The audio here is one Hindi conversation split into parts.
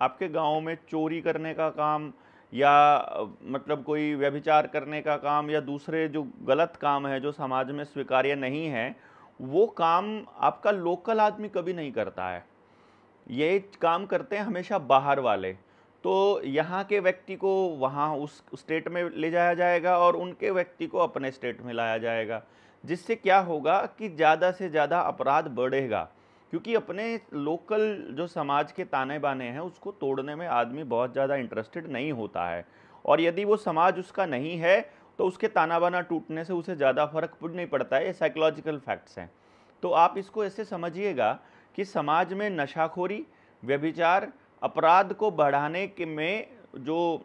आपके गांव में चोरी करने का काम या मतलब कोई व्यभिचार करने का काम या दूसरे जो गलत काम है जो समाज में स्वीकार्य नहीं है, वो काम आपका लोकल आदमी कभी नहीं करता है। ये काम करते हैं हमेशा बाहर वाले। तो यहाँ के व्यक्ति को वहाँ उस स्टेट में ले जाया जाएगा और उनके व्यक्ति को अपने स्टेट में लाया जाएगा, जिससे क्या होगा कि ज़्यादा से ज़्यादा अपराध बढ़ेगा, क्योंकि अपने लोकल जो समाज के ताने बाने हैं उसको तोड़ने में आदमी बहुत ज़्यादा इंटरेस्टेड नहीं होता है। और यदि वो समाज उसका नहीं है तो उसके ताना बाना टूटने से उसे ज़्यादा फर्क नहीं पड़ता है। ये साइकोलॉजिकल फैक्ट्स हैं। तो आप इसको ऐसे समझिएगा कि समाज में नशाखोरी, व्यभिचार, अपराध को बढ़ाने के में जो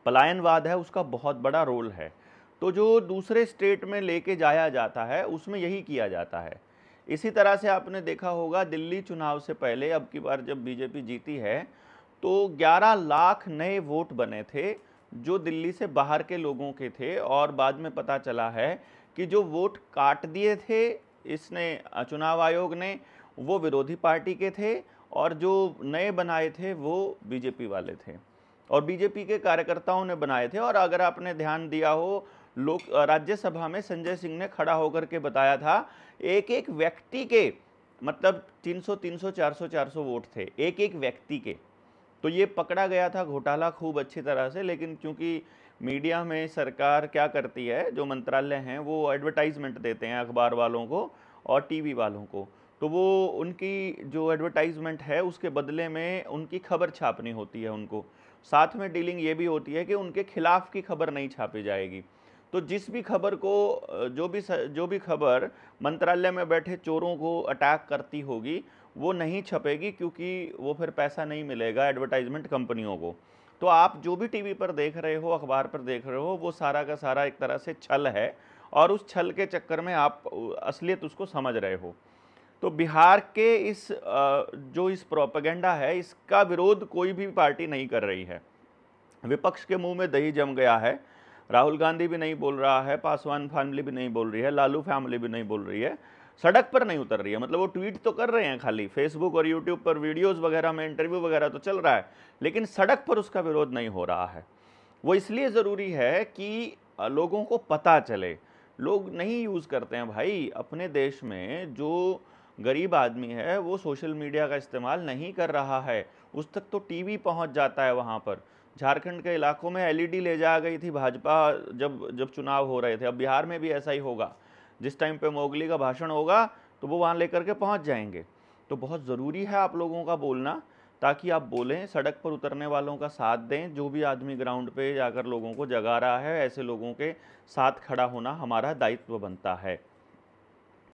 पलायनवाद है उसका बहुत बड़ा रोल है। तो जो दूसरे स्टेट में लेके जाया जाता है उसमें यही किया जाता है। इसी तरह से आपने देखा होगा दिल्ली चुनाव से पहले, अब की बार जब बीजेपी जीती है तो 11 लाख नए वोट बने थे जो दिल्ली से बाहर के लोगों के थे, और बाद में पता चला है कि जो वोट काट दिए थे इसने चुनाव आयोग ने, वो विरोधी पार्टी के थे, और जो नए बनाए थे वो बीजेपी वाले थे और बीजेपी के कार्यकर्ताओं ने बनाए थे। और अगर आपने ध्यान दिया हो, लोक राज्यसभा में संजय सिंह ने खड़ा होकर के बताया था एक एक व्यक्ति के मतलब 300 300 400 400 वोट थे एक एक व्यक्ति के। तो ये पकड़ा गया था घोटाला खूब अच्छी तरह से, लेकिन क्योंकि मीडिया में सरकार क्या करती है, जो मंत्रालय हैं वो एडवर्टाइजमेंट देते हैं अखबार वालों को और टीवी वालों को, तो वो उनकी जो एडवर्टाइजमेंट है उसके बदले में उनकी खबर छापनी होती है उनको। साथ में डीलिंग ये भी होती है कि उनके खिलाफ की खबर नहीं छापी जाएगी। तो जिस भी खबर को जो भी खबर मंत्रालय में बैठे चोरों को अटैक करती होगी वो नहीं छपेगी, क्योंकि वो फिर पैसा नहीं मिलेगा एडवर्टाइजमेंट कंपनियों को। तो आप जो भी टीवी पर देख रहे हो, अखबार पर देख रहे हो, वो सारा का सारा एक तरह से छल है, और उस छल के चक्कर में आप असलियत उसको समझ रहे हो। तो बिहार के जो इस प्रोपेगेंडा है इसका विरोध कोई भी पार्टी नहीं कर रही है। विपक्ष के मुंह में दही जम गया है। राहुल गांधी भी नहीं बोल रहा है, पासवान फैमिली भी नहीं बोल रही है, लालू फैमिली भी नहीं बोल रही है, सड़क पर नहीं उतर रही है। मतलब वो ट्वीट तो कर रहे हैं, खाली फेसबुक और यूट्यूब पर वीडियोस वगैरह में इंटरव्यू वगैरह तो चल रहा है, लेकिन सड़क पर उसका विरोध नहीं हो रहा है। वो इसलिए ज़रूरी है कि लोगों को पता चले। लोग नहीं यूज़ करते हैं भाई। अपने देश में जो गरीब आदमी है वो सोशल मीडिया का इस्तेमाल नहीं कर रहा है, उस तक तो टीवी पहुंच जाता है। वहाँ पर झारखंड के इलाकों में एलईडी ले जा गई थी भाजपा जब चुनाव हो रहे थे। अब बिहार में भी ऐसा ही होगा। जिस टाइम पे मोगली का भाषण होगा तो वो वहाँ लेकर के पहुँच जाएंगे। तो बहुत ज़रूरी है आप लोगों का बोलना, ताकि आप बोलें, सड़क पर उतरने वालों का साथ दें। जो भी आदमी ग्राउंड पे जाकर लोगों को जगा रहा है, ऐसे लोगों के साथ खड़ा होना हमारा दायित्व बनता है।